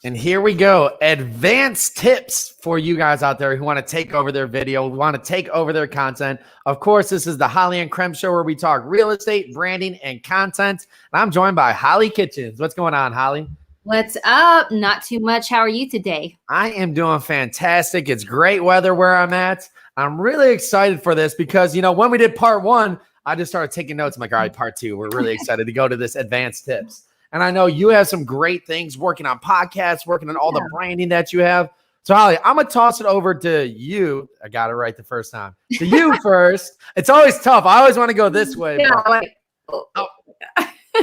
And here we go. Advanced tips for you guys out there who want to take over their video, who want to take over their content. Of course, this is the Hollie Krem Show where we talk real estate, branding, and content. And I'm joined by Hollie Kitchens. What's going on, Hollie? What's up? Not too much. How are you today? I am doing fantastic. It's great weather where I'm at. I'm really excited for this because, you know, when we did part one, I just started taking notes. I'm like, all right, part two, we're really excited to go to this advanced tips. And I know you have some great things working on podcasts, working on all the branding that you have. So, Hollie, I'm going to toss it over to you. I got it right the first time. To you first. It's always tough. I always want to go this way. Yeah,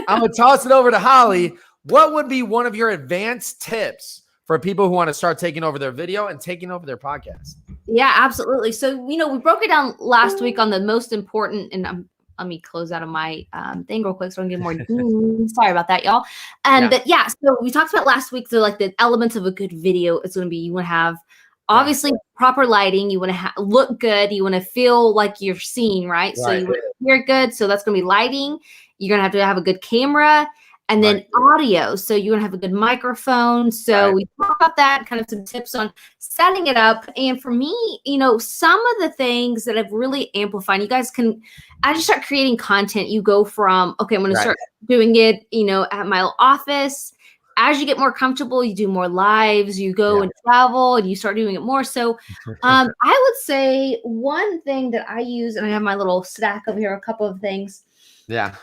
I'm going to toss it over to Hollie. What would be one of your advanced tips for people who want to start taking over their video and taking over their podcast? Yeah, absolutely. So, you know, we broke it down last week on the most important, and let me close out of my thing real quick so I can get more. Sorry about that, y'all. But yeah, so we talked about last week, so like the elements of a good video is going to be, you want to have obviously proper lighting. You want to look good. You want to feel like you're seen, right? So you want to hear good. So that's going to be lighting. You're going to have a good camera. And then audio. So you want to have a good microphone. So we talk about that, kind of some tips on setting it up. And for me, you know, some of the things that have really amplified, you guys can, as you start creating content, you go from, okay, I'm going to start doing it, you know, at my office. As you get more comfortable, you do more lives, you go and travel and you start doing it more. So I would say one thing that I use, and I have my little stack over here, a couple of things. Yeah.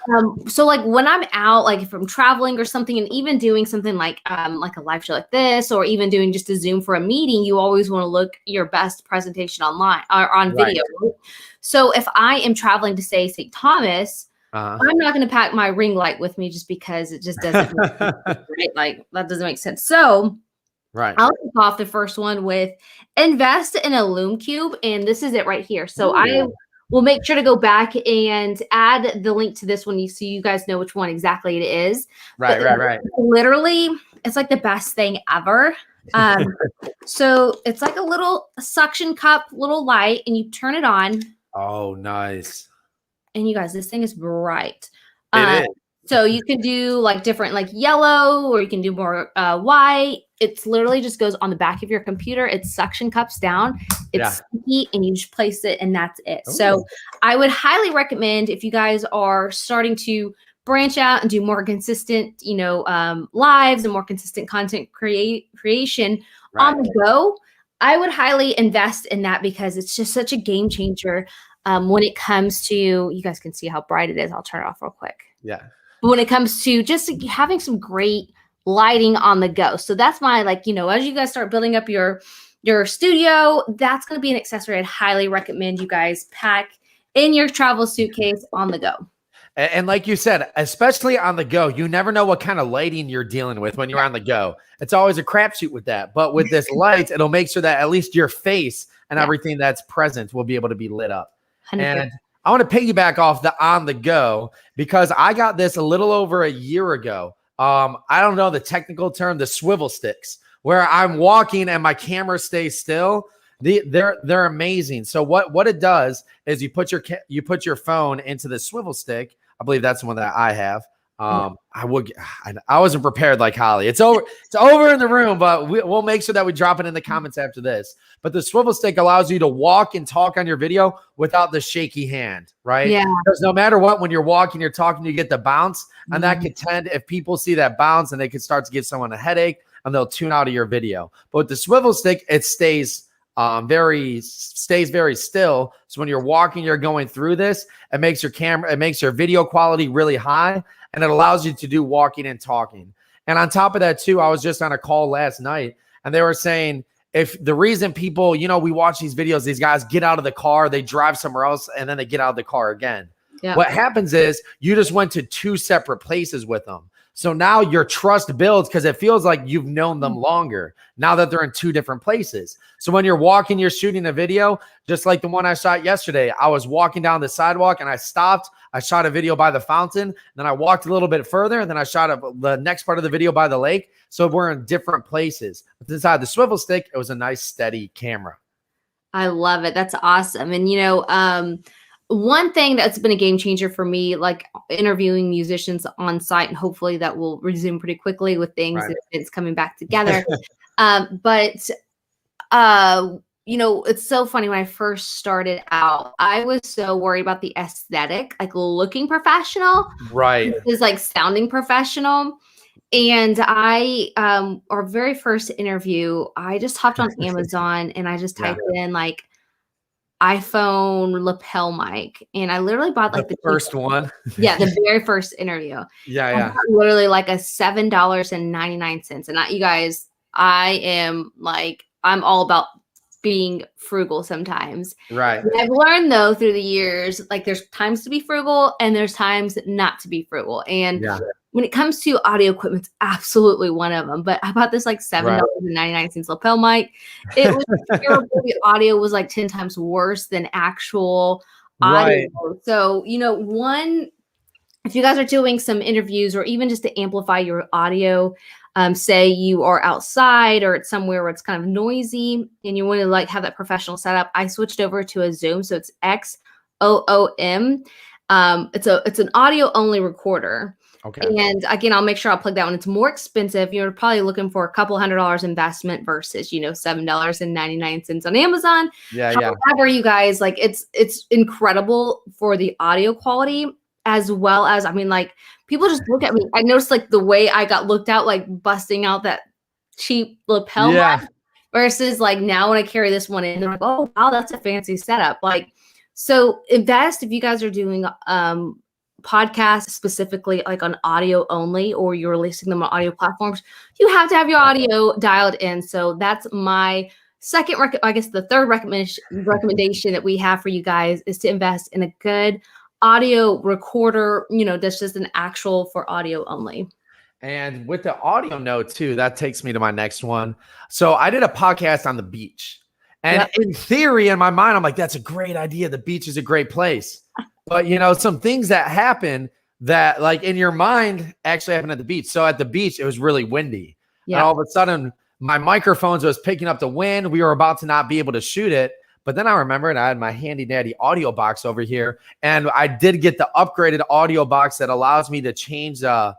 So like when I'm out, like if I'm traveling or something, and even doing something like a live show like this, or even doing just a Zoom for a meeting, you always want to look your best presentation online or on video. So if I am traveling to say St. Thomas, I'm not going to pack my ring light with me just because it just doesn't make sense, right? Like that doesn't make sense. So I'll kick off the first one with invest in a Loom Cube, and this is it right here. So we'll make sure to go back and add the link to this one so you guys know which one exactly it is. Right. Literally, it's like the best thing ever. So it's like a little suction cup, little light, and you turn it on. Oh, nice. And you guys, this thing is bright. It is. So you can do like different, like yellow, or you can do more white. It's literally just goes on the back of your computer. It suction cups down. It's sticky, and you just place it, and that's it. Ooh. So I would highly recommend, if you guys are starting to branch out and do more consistent, you know, lives and more consistent content creation on the go, I would highly invest in that because it's just such a game changer when it comes to, you guys can see how bright it is. I'll turn it off real quick. Yeah. When it comes to just having some great lighting on the go. So that's my, like, you know, as you guys start building up your studio, that's going to be an accessory I'd highly recommend you guys pack in your travel suitcase on the go. And like you said, especially on the go, you never know what kind of lighting you're dealing with when you're on the go. It's always a crapshoot with that. But with this light, it'll make sure that at least your face and everything that's present will be able to be lit up. 100%. And I want to piggyback off the on the go because I got this a little over a year ago. I don't know the technical term, the swivel sticks, where I'm walking and my camera stays still. They're amazing. So what it does is you put your phone into the swivel stick. I believe that's the one that I have. I wasn't prepared like Hollie. It's over in the room, but we'll make sure that we drop it in the comments after this. But the swivel stick allows you to walk and talk on your video without the shaky hand, right? Yeah. Because no matter what, when you're walking, you're talking, you get the bounce, and that could tend, if people see that bounce, and they could start to give someone a headache, and they'll tune out of your video. But with the swivel stick, it stays very still. So when you're walking, you're going through this, it makes your video quality really high, and it allows you to do walking and talking. And on top of that too, I was just on a call last night, and they were saying, if the reason people, you know, we watch these videos, these guys get out of the car, they drive somewhere else, and then they get out of the car again. Yeah. What happens is you just went to two separate places with them. So now your trust builds because it feels like you've known them longer now that they're in two different places. So when you're walking, you're shooting a video, just like the one I shot yesterday. I was walking down the sidewalk and I stopped. I shot a video by the fountain. Then I walked a little bit further, and then I shot the next part of the video by the lake. So we're in different places. But inside the swivel stick, it was a nice steady camera. I love it. That's awesome. And, you know, one thing that's been a game changer for me, like interviewing musicians on site, and hopefully that will resume pretty quickly with things and events coming back together. But you know, it's so funny. When I first started out, I was so worried about the aesthetic, like looking professional, right? Is like sounding professional. And our very first interview, I just hopped on Amazon and I just typed in like iPhone lapel mic, and I literally bought like the first one. Yeah, the very first interview. Yeah. Literally like a $7.99. And you guys, I'm all about being frugal sometimes. Right. And I've learned though through the years, like there's times to be frugal and there's times not to be frugal. And when it comes to audio equipment, it's absolutely one of them. But I bought this like $7.99 lapel mic. It was terrible. The audio was like 10 times worse than actual audio. So, you know, if you guys are doing some interviews or even just to amplify your audio, say you are outside or it's somewhere where it's kind of noisy and you want to like have that professional setup, I switched over to a Zoom. So it's XOOM. It's an audio only recorder. Okay. And again, I'll make sure I'll plug that one. It's more expensive. You're probably looking for a couple $100 investment versus, you know, $7.99 on Amazon. However, you guys, like it's incredible for the audio quality, as well as, I mean, like people just look at me. I noticed like the way I got looked out, like busting out that cheap lapel mic, versus like now when I carry this one in, they're like, oh wow, that's a fancy setup. Like, so invest if you guys are doing podcasts specifically like on audio only, or you're releasing them on audio platforms, you have to have your audio dialed in. So that's my second, I guess the third recommendation that we have for you guys is to invest in a good audio recorder, you know, that's just an actual for audio only. And with the audio note too, that takes me to my next one. So I did a podcast on the beach. And in theory, in my mind, I'm like, that's a great idea. The beach is a great place. But, you know, some things that happen that like in your mind actually happened at the beach. So at the beach, it was really windy. And all of a sudden, my microphones was picking up the wind. We were about to not be able to shoot it. But then I remembered I had my handy dandy audio box over here. And I did get the upgraded audio box that allows me to change. I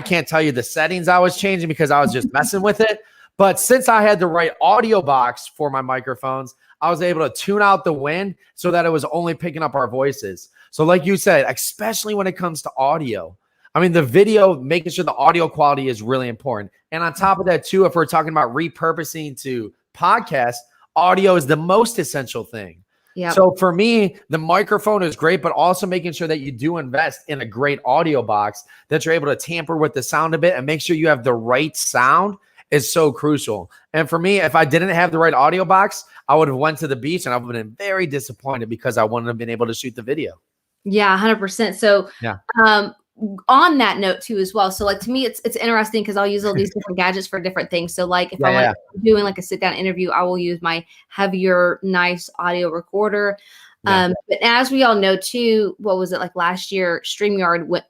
can't tell you the settings I was changing because I was just messing with it. But since I had the right audio box for my microphones, I was able to tune out the wind so that it was only picking up our voices. So like you said, especially when it comes to audio, I mean, the video, making sure the audio quality is really important. And on top of that too, if we're talking about repurposing to podcasts, audio is the most essential thing. So for me, the microphone is great, but also making sure that you do invest in a great audio box that you're able to tamper with the sound a bit and make sure you have the right sound is so crucial. And for me, if I didn't have the right audio box, I would have went to the beach and I would have been very disappointed because I wouldn't have been able to shoot the video. Yeah, 100%. So on that note too as well. So like to me, it's interesting because I'll use all these different gadgets for different things. So like if I'm doing like a sit down interview, I will use my heavier, nice audio recorder. But as we all know too, what was it like last year? StreamYard went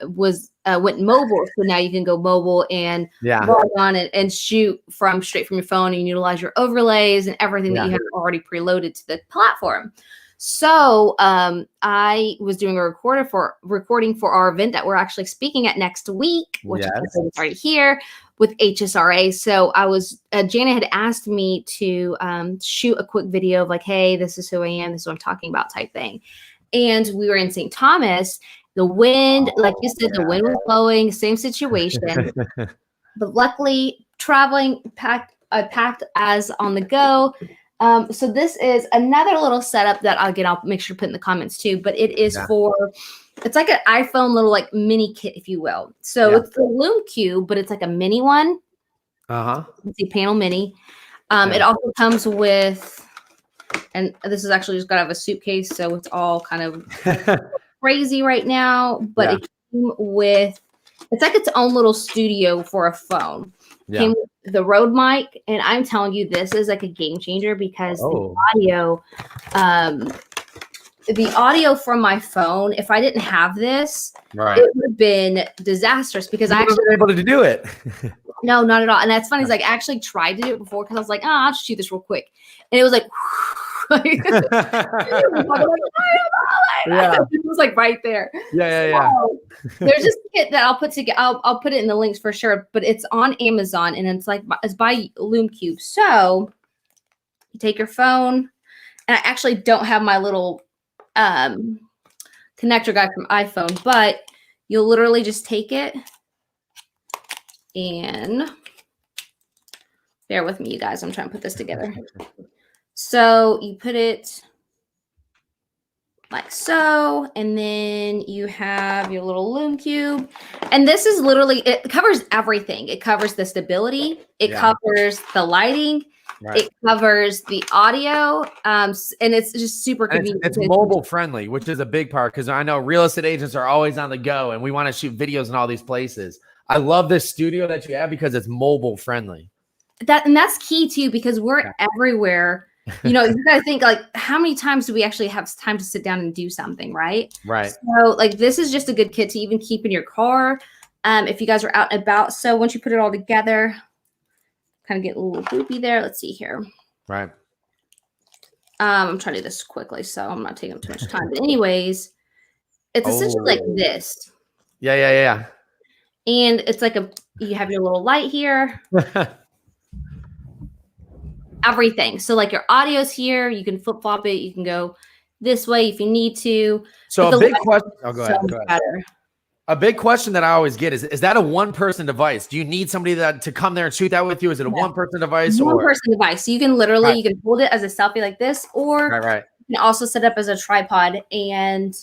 mobile, so now you can go mobile and log on and shoot straight from your phone and utilize your overlays and everything that you have already preloaded to the platform. So I was doing a recording for our event that we're actually speaking at next week, which is already here with HSRA. So Jana had asked me to shoot a quick video of like, hey, this is who I am, this is what I'm talking about type thing. And we were in St. Thomas. The wind, like you said, the wind was blowing, same situation. But luckily, traveling packed as on the go. So this is another little setup that I'll make sure to put in the comments too, but it is it's like an iPhone little like mini kit, if you will. So it's the Loom Cube, but it's like a mini one. It's a panel mini. It also comes with, and this is actually just got out of a suitcase, so it's all kind of crazy right now, but it came with, it's like its own little studio for a phone. Came with the Rode mic, and I'm telling you, this is like a game changer because the audio from my phone, if I didn't have this, it would have been disastrous because I actually wasn't able to do it. No, not at all. And that's funny. Is like I actually tried to do it before because I was like, I'll just shoot this real quick, and it was like Like, Yeah. it was like right there. Yeah. So, there's this kit that I'll put together. I'll put it in the links for sure, but it's on Amazon and it's by Loom Cube. So you take your phone, and I actually don't have my little connector guy from iPhone, but you'll literally just take it and bear with me, you guys. I'm trying to put this together. So you put it like so, and then you have your little Loom Cube. And this is literally, it covers everything. It covers the stability. It covers the lighting. Right. It covers the audio. And it's just super convenient. It's mobile friendly, which is a big part because I know real estate agents are always on the go and we want to shoot videos in all these places. I love this studio that you have because it's mobile friendly. And that's key too, because we're everywhere. You know, you got to think like, how many times do we actually have time to sit down and do something, right? Right. So like, this is just a good kit to even keep in your car if you guys are out and about. So once you put it all together, kind of get a little loopy there. Let's see here. Right. I'm trying to do this quickly, so I'm not taking up too much time. But anyways, it's essentially like this. Yeah. And it's like you have your little light here. Everything. So like your audio's here. You can flip flop it. You can go this way if you need to. So a big question. Oh, go ahead. Better. A big question that I always get is that a one-person device? Do you need somebody to come there and shoot that with you? Is it a one-person device? One-person device. So you can literally, you can hold it as a selfie like this, or you can also set up as a tripod and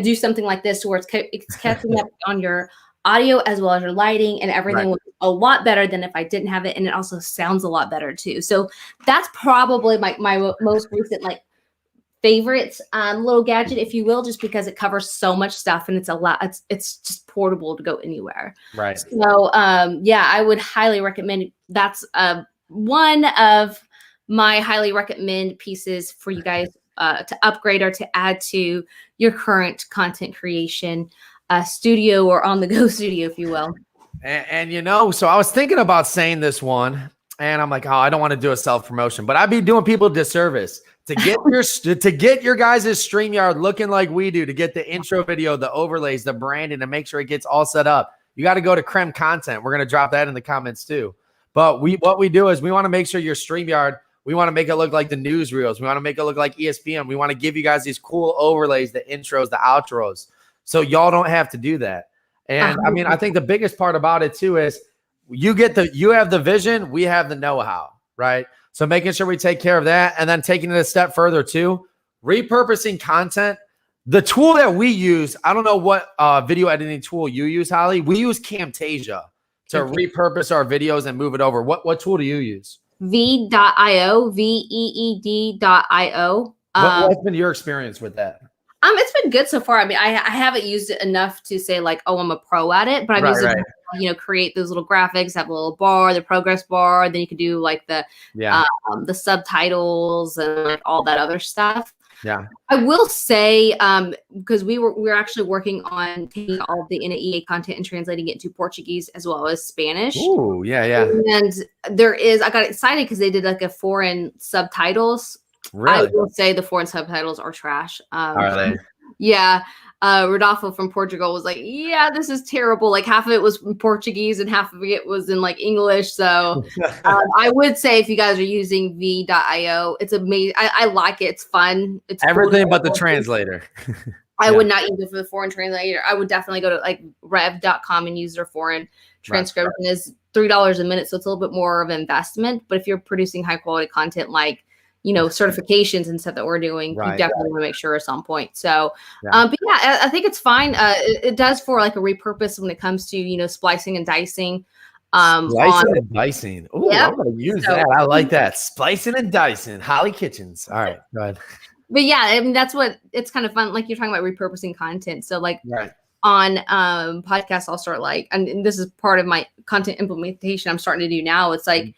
do something like this where it's catching up on your audio as well as your lighting, and everything will be a lot better than if I didn't have it. And it also sounds a lot better too. So that's probably my most recent like favorite little gadget, if you will, just because it covers so much stuff and it's a lot. It's just portable to go anywhere. Right. So yeah, I would highly recommend. That's one of my highly recommend pieces for you guys to upgrade or to add to your current content creation studio or on the go studio, if you will. And you know, so I was thinking about saying this one, and I'm like, oh, I don't want to do a self promotion, but I'd be doing people a disservice to get your guys' StreamYard looking like we do, to get the intro video, the overlays, the branding, and make sure it gets all set up. You got to go to Krem Content. We're gonna drop that in the comments too. But what we do is we want to make sure your StreamYard, we want to make it look like the newsreels. We want to make it look like ESPN. We want to give you guys these cool overlays, the intros, the outros, so y'all don't have to do that. And I mean, I think the biggest part about it too is you have the vision, we have the know-how, right? So making sure we take care of that, and then taking it a step further too, repurposing content. The tool that we use, I don't know what video editing tool you use, Holly. We use Camtasia to repurpose our videos and move it over. What tool do you use? Veed.io, Veed.io. What's been your experience with that? It's been good so far. I mean, I haven't used it enough to say like, oh, I'm a pro at it, but I've used it to, you know, create those little graphics, have a little bar, the progress bar. Then you could do like the subtitles and like all that other stuff. Yeah, I will say, because we're actually working on taking all of the NAEA content and translating it into Portuguese as well as Spanish. Ooh, yeah. And I got excited because they did like a foreign subtitles. Really? I will say the foreign subtitles are trash. Are they? Yeah. Rodolfo from Portugal was like, yeah, this is terrible. Like half of it was in Portuguese and half of it was in like English. So I would say if you guys are using V.io, it's amazing. I like it. It's fun. It's everything but the translator. I would not use it for the foreign translator. I would definitely go to like rev.com and use their foreign transcription. Is $3 a minute. So it's a little bit more of an investment. But if you're producing high quality content like, you know, certifications and stuff that we're doing, you definitely want to make sure it's on point. So, but yeah, I think it's fine. It does for like a repurpose when it comes to, you know, splicing and dicing. Splicing and dicing. Oh, I'm going to use that. I like that. Splicing and dicing. Holly Kitchens. All right, go ahead. But yeah, I mean, that's what it's kind of fun. Like you're talking about repurposing content. So like on podcasts, I'll start like, and this is part of my content implementation I'm starting to do now. It's like,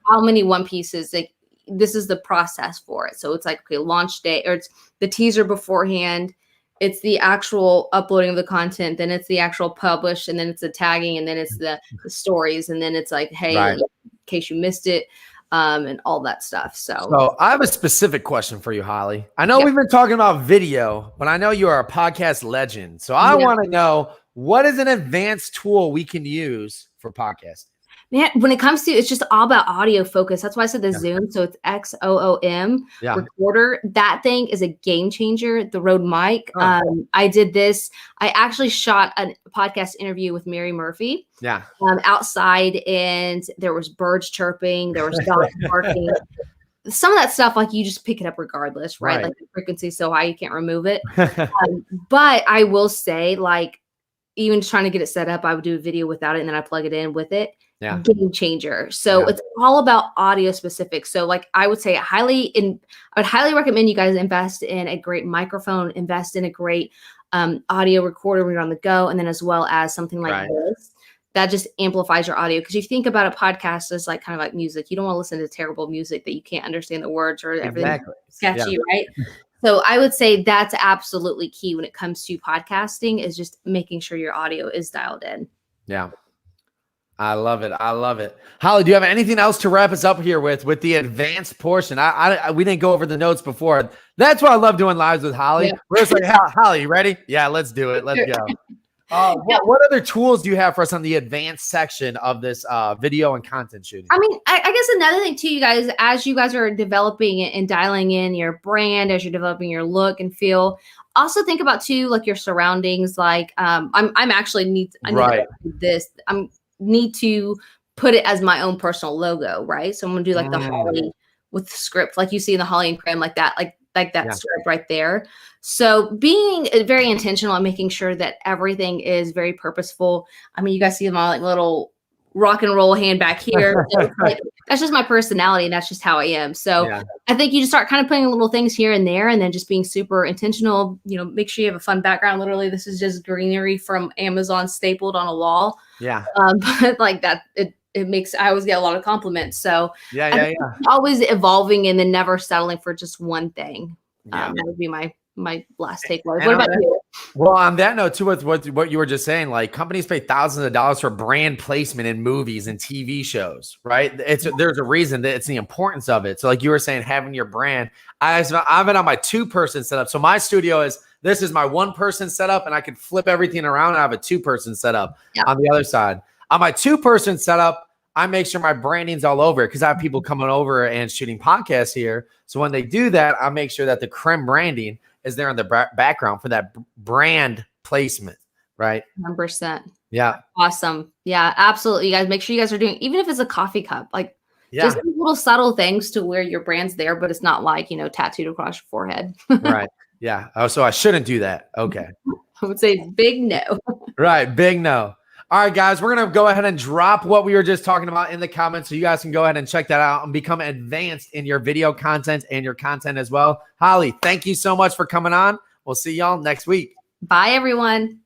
how many one pieces, like, this is the process for it. So it's like, okay, launch day, or it's the teaser beforehand. It's the actual uploading of the content. Then it's the actual publish, and then it's the tagging, and then it's the stories. And then it's like, hey, in case you missed it, and all that stuff. So I have a specific question for you, Holly. I know we've been talking about video, but I know you are a podcast legend. So I want to know, what is an advanced tool we can use for podcasting? Man, when it comes to, it's just all about audio focus. That's why I said the Zoom. So it's XOOM recorder. That thing is a game changer. The Rode mic. I did this. I actually shot a podcast interview with Mary Murphy. Outside, and there was birds chirping. There was dogs barking. Some of that stuff, like, you just pick it up regardless, right? Like, the frequency is so high you can't remove it. But I will say, like, even trying to get it set up, I would do a video without it, and then I plug it in with it. Game changer. So it's all about audio specific. So, like, I would say I would highly recommend you guys invest in a great microphone, invest in a great audio recorder when you're on the go, and then as well as something like this that just amplifies your audio. Because if you think about a podcast as like kind of like music, you don't want to listen to terrible music that you can't understand the words or everything sketchy, right? So I would say that's absolutely key when it comes to podcasting, is just making sure your audio is dialed in. Yeah. I love it. I love it. Holly, do you have anything else to wrap us up here with the advanced portion? We didn't go over the notes before. That's why I love doing lives with Holly. We're just like, Holly, you ready? Yeah, let's do it. Let's go. What other tools do you have for us on the advanced section of this video and content shooting? I mean, I guess another thing too, you guys, as you guys are developing it and dialing in your brand, as you're developing your look and feel, also think about too, like, your surroundings. Like, I'm actually need to do this. Need to put it as my own personal logo, right? So I'm gonna do like the Hollie with the script, like you see in the Hollie Krem, like that, like that script right there. So being very intentional and making sure that everything is very purposeful. I mean, you guys see my like little rock and roll hand back here. That's just my personality, and that's just how I am. So I think you just start kind of putting little things here and there, and then just being super intentional. You know, make sure you have a fun background. Literally, this is just greenery from Amazon stapled on a wall. But like that, it makes, I always get a lot of compliments. So always evolving and then never settling for just one thing. That would be my last takeaway. What about you? Well, on that note too, with what you were just saying, like, companies pay thousands of dollars for brand placement in movies and TV shows, right? There's a reason that it's the importance of it. So like you were saying, having your brand, I've been on my 2-person setup. So my studio this is my 1-person setup, and I can flip everything around and I have a 2-person setup on the other side. On my 2-person setup, I make sure my branding's all over it, because I have people coming over and shooting podcasts here. So when they do that, I make sure that the Krem branding is there in the background for that brand placement, right? 100%. Yeah. Awesome. Yeah, absolutely. You guys, make sure you guys are doing, even if it's a coffee cup, like just little subtle things to where your brand's there, but it's not like, tattooed across your forehead. Right. Yeah. Oh, so I shouldn't do that. Okay. I would say big no. Right. Big no. All right, guys, we're going to go ahead and drop what we were just talking about in the comments, so you guys can go ahead and check that out and become advanced in your video content and your content as well. Holly, thank you so much for coming on. We'll see y'all next week. Bye, everyone.